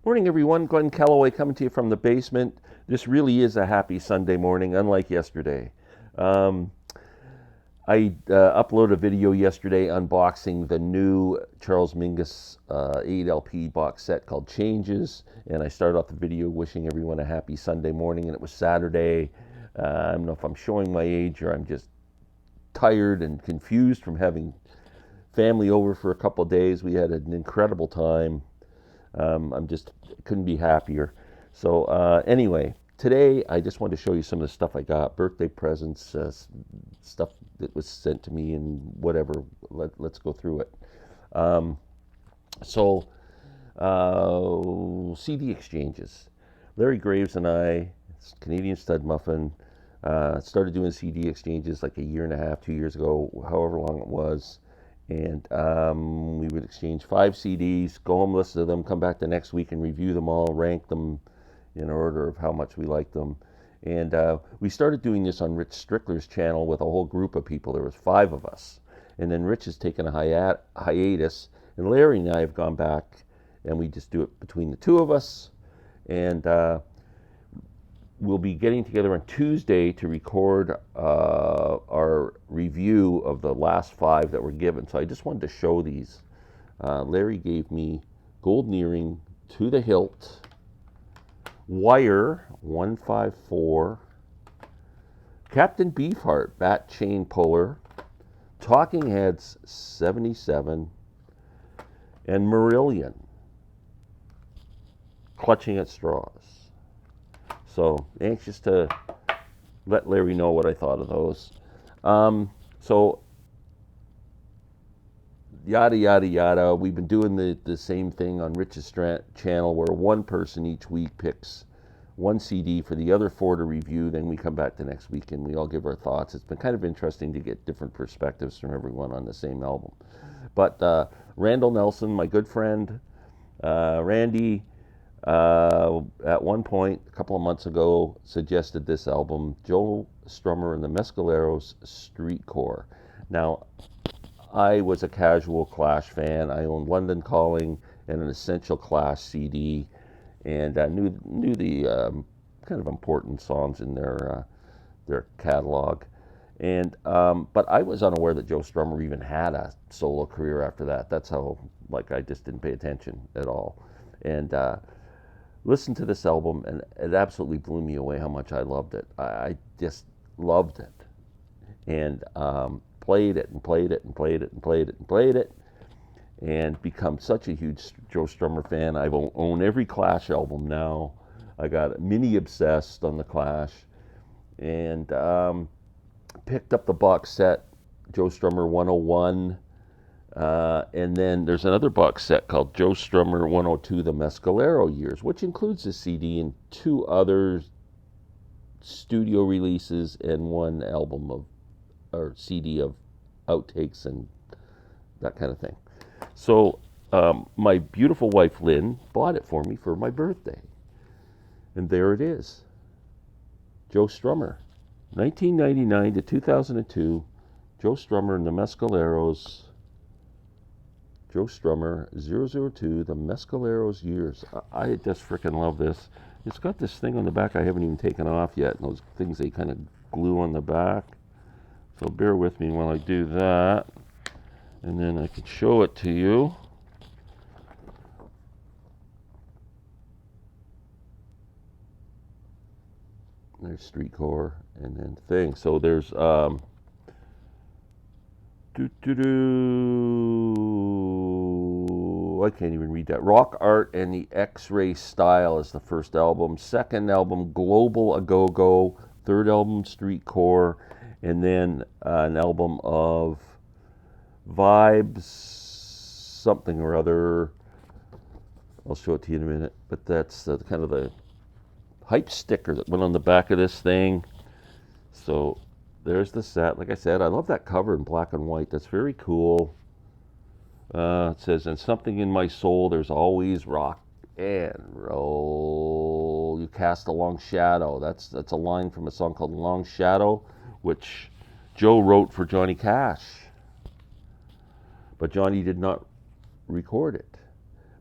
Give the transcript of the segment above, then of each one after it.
Morning, everyone. Glenn Calloway coming to you from the basement. This really is a happy Sunday morning, unlike yesterday. Um, I uploaded a video yesterday unboxing the new Charles Mingus 8 LP box set called Changes, and I started off the video wishing everyone a happy Sunday morning, and it was Saturday. I don't know if I'm showing my age or I'm just tired and confused from having family over for a couple of days. We had an incredible time. I'm just couldn't be happier. So anyway, today I just wanted to show you some of the stuff I got, birthday presents, stuff that was sent to me, and whatever. Let's go through it. Um, so CD exchanges. Larry Graves and I, Canadian Stud Muffin, started doing CD exchanges like a year and a half, 2 years ago, however long it was. And we would exchange 5 CDs, go home, listen to them, come back the next week and review them all, rank them in order of how much we liked them. And we started doing this on Rich Strickler's channel with a whole group of people. There was 5 of us. And then Rich has taken a hiatus, and Larry and I have gone back, and we just do it between the 2 of us. And we'll be getting together on Tuesday to record our review of the last 5 that were given. So I just wanted to show these. Larry gave me gold earring to the hilt, wire 154, Captain Beefheart bat chain puller, Talking Heads 77, and Marillion clutching at straws. So anxious to let Larry know what I thought of those. So yada yada yada. We've been doing the same thing on Rich's channel, where one person each week picks one CD for the other 4 to review. Then we come back the next week and we all give our thoughts. It's been kind of interesting to get different perspectives from everyone on the same album. But Randall Nelson, my good friend, Randy, at one point a couple of months ago suggested this album, Joe Strummer and the Mescaleros Street Core. Now, I was a casual Clash fan. I owned London Calling and an Essential Clash CD, and I knew the kind of important songs in their catalog. And but I was unaware that Joe Strummer even had a solo career after that. That's how, like, I just didn't pay attention at all. And listened to this album, and it absolutely blew me away how much I loved it. I just loved it, and played it and played it and played it and played it and played it, and become such a huge Joe Strummer fan. I own every Clash album now. I got mini obsessed on the Clash, and picked up the box set, Joe Strummer 101. And then there's another box set called Joe Strummer 102, The Mescalero Years, which includes a CD and 2 other studio releases and 1 album or CD of outtakes and that kind of thing. So my beautiful wife Lynn bought it for me for my birthday. And there it is. Joe Strummer, 1999 to 2002, Joe Strummer and the Mescaleros. Joe Strummer 002, The Mescaleros Years. I just freaking love this. It's got this thing on the back I haven't even taken off yet. Those things they kind of glue on the back. So bear with me while I do that. And then I can show it to you. There's Street Core and then thing. So there's I can't even read that. Rock Art and the X-Ray Style is the first album. Second album, Global A Go Go. Third album, Street Core. And then an album of Vibes, something or other. I'll show it to you in a minute. But that's kind of the hype sticker that went on the back of this thing. So there's the set. Like I said, I love that cover in black and white. That's very cool. It says, "And something in my soul, there's always rock and roll. You cast a long shadow." That's a line from a song called Long Shadow, which Joe wrote for Johnny Cash. But Johnny did not record it.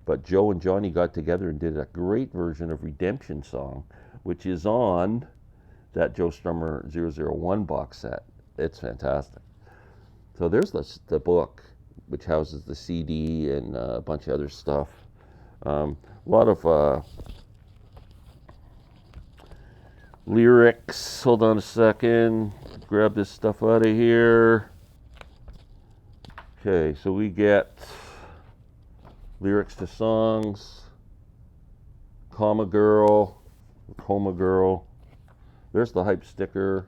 But Joe and Johnny got together and did a great version of Redemption Song, which is on that Joe Strummer 001 box set. It's fantastic. So there's the book, which houses the CD and a bunch of other stuff. A lot of lyrics. Hold on a second. Grab this stuff out of here. Okay, so we get lyrics to songs. Coma Girl. There's the hype sticker.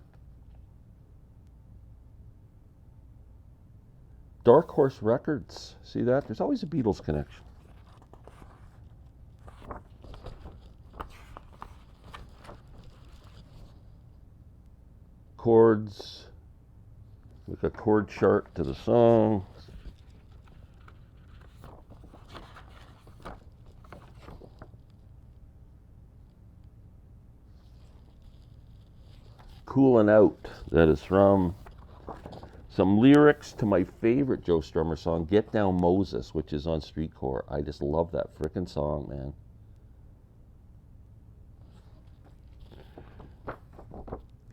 Dark Horse Records. See that? There's always a Beatles connection. Chords. Like a chord chart to the song. Coolin' Out. That is from some lyrics to my favorite Joe Strummer song, Get Down Moses, which is on Streetcore. I just love that frickin' song, man.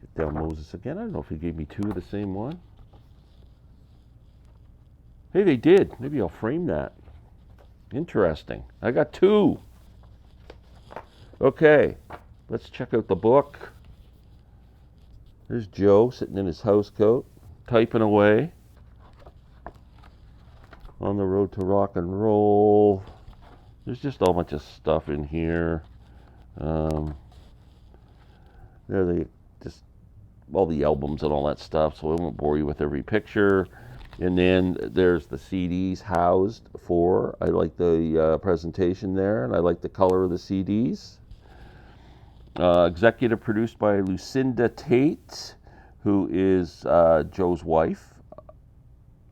Get Down Moses again. I don't know if he gave me two of the same one. Hey, they did. Maybe I'll frame that. Interesting. I got two. Okay, let's check out the book. There's Joe sitting in his house coat, typing away. On the road to rock and roll. There's just a bunch of stuff in here. There they just all the albums and all that stuff, so I won't bore you with every picture. And then there's the CDs housed for. I like the presentation there, and I like the color of the CDs. Executive produced by Lucinda Tate, who is Joe's wife.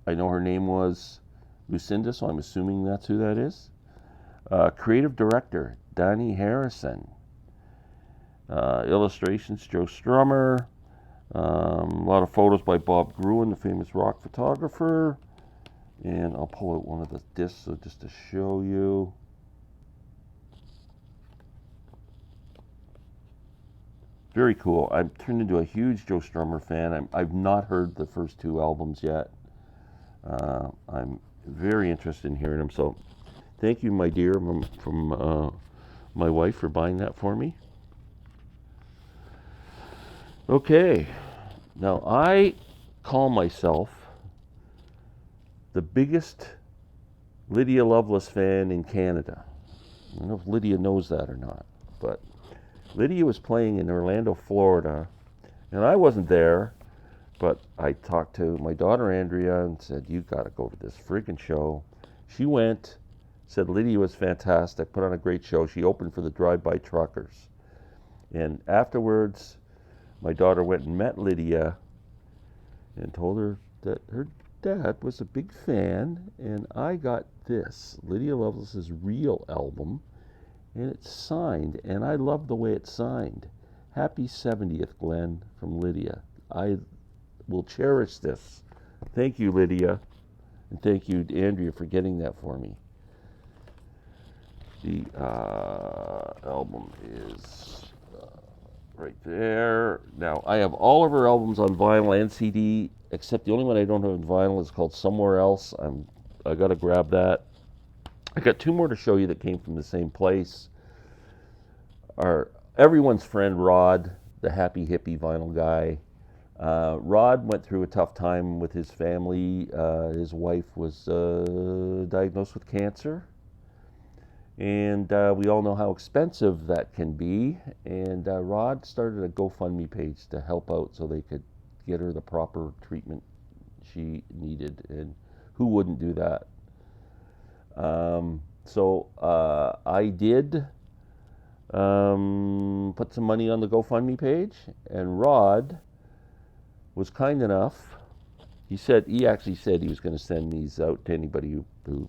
I know her name was Lucinda, so I'm assuming that's who that is. Creative director, Danny Harrison. Illustrations, Joe Strummer. A lot of photos by Bob Gruen, the famous rock photographer. And I'll pull out one of the discs just to show you. Very cool. I've turned into a huge Joe Strummer fan. I've not heard the first two albums yet. I'm very interested in hearing them. So thank you, my dear, from my wife for buying that for me. Okay. Now, I call myself the biggest Lydia Loveless fan in Canada. I don't know if Lydia knows that or not, but Lydia was playing in Orlando, Florida, and I wasn't there, but I talked to my daughter Andrea and said, you got to go to this freaking show. She went, said Lydia was fantastic, put on a great show. She opened for the Drive-By Truckers. And afterwards, my daughter went and met Lydia and told her that her dad was a big fan, and I got this, Lydia Lovelace's Real album, and it's signed, and I love the way it's signed. Happy 70th, Glenn, from Lydia. I will cherish this. Thank you, Lydia, and thank you, Andrea, for getting that for me. The album is right there. Now, I have all of her albums on vinyl and CD, except the only one I don't have on vinyl is called Somewhere Else. I got to grab that. I got two more to show you that came from the same place. Everyone's friend Rod, the happy hippie vinyl guy. Rod went through a tough time with his family. His wife was diagnosed with cancer. And we all know how expensive that can be. And Rod started a GoFundMe page to help out so they could get her the proper treatment she needed. And who wouldn't do that? So I did put some money on the GoFundMe page, and Rod was kind enough. He actually said he was going to send these out to anybody who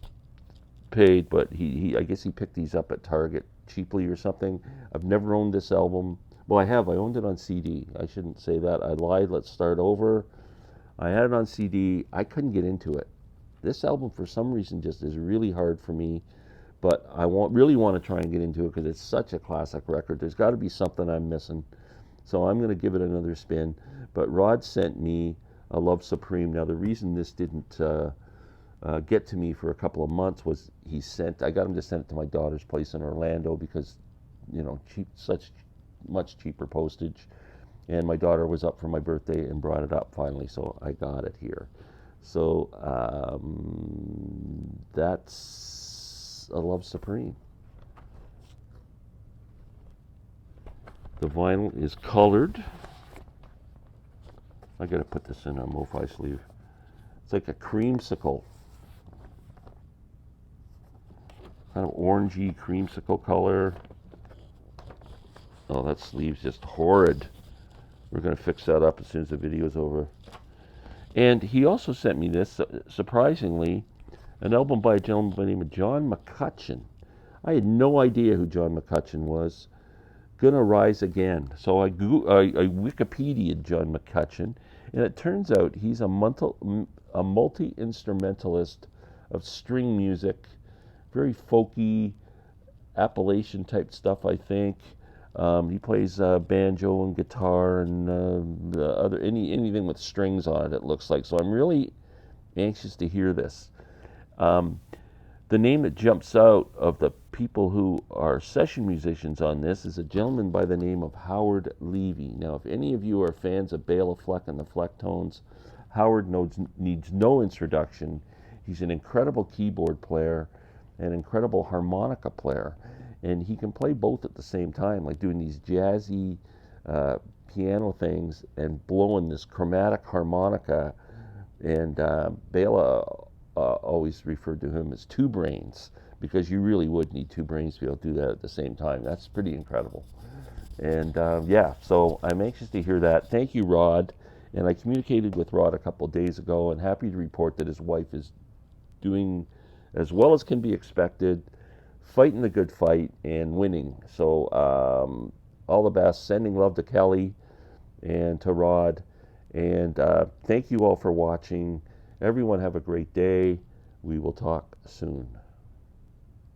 paid, but I guess he picked these up at Target cheaply or something. I've never owned this album. Well, I have. I owned it on CD. I shouldn't say that. I lied. Let's start over. I had it on CD. I couldn't get into it. This album, for some reason, just is really hard for me. but I really want to try and get into it because it's such a classic record. There's got to be something I'm missing. So I'm going to give it another spin. But Rod sent me a Love Supreme. Now, the reason this didn't get to me for a couple of months was I got him to send it to my daughter's place in Orlando because, much cheaper postage. And my daughter was up for my birthday and brought it up finally, so I got it here. So that's a Love Supreme. The vinyl is colored. I gotta put this in a MoFi sleeve. It's like a creamsicle, kind of orangey creamsicle color. Oh, that sleeve's just horrid. We're gonna fix that up as soon as the video's over. And he also sent me this, surprisingly, an album by a gentleman by the name of John McCutcheon. I had no idea who John McCutcheon was. Gonna Rise Again. So I Wikipedia'd John McCutcheon, and it turns out he's a multi-instrumentalist of string music, very folky, Appalachian type stuff, I think. He plays banjo and guitar and anything with strings on it, it looks like. So I'm really anxious to hear this. The name that jumps out of the people who are session musicians on this is a gentleman by the name of Howard Levy. Now, if any of you are fans of Bela Fleck and the Flecktones, Howard needs no introduction. He's an incredible keyboard player, an incredible harmonica player, and he can play both at the same time, like doing these jazzy piano things and blowing this chromatic harmonica. And Bela always referred to him as two brains, because you really would need two brains to be able to do that at the same time. That's pretty incredible. And so I'm anxious to hear that. Thank you, Rod. And I communicated with Rod a couple of days ago, and happy to report that his wife is doing as well as can be expected, fighting the good fight and winning. So all the best. Sending love to Kelly and to Rod. And thank you all for watching. Everyone have a great day. We will talk soon.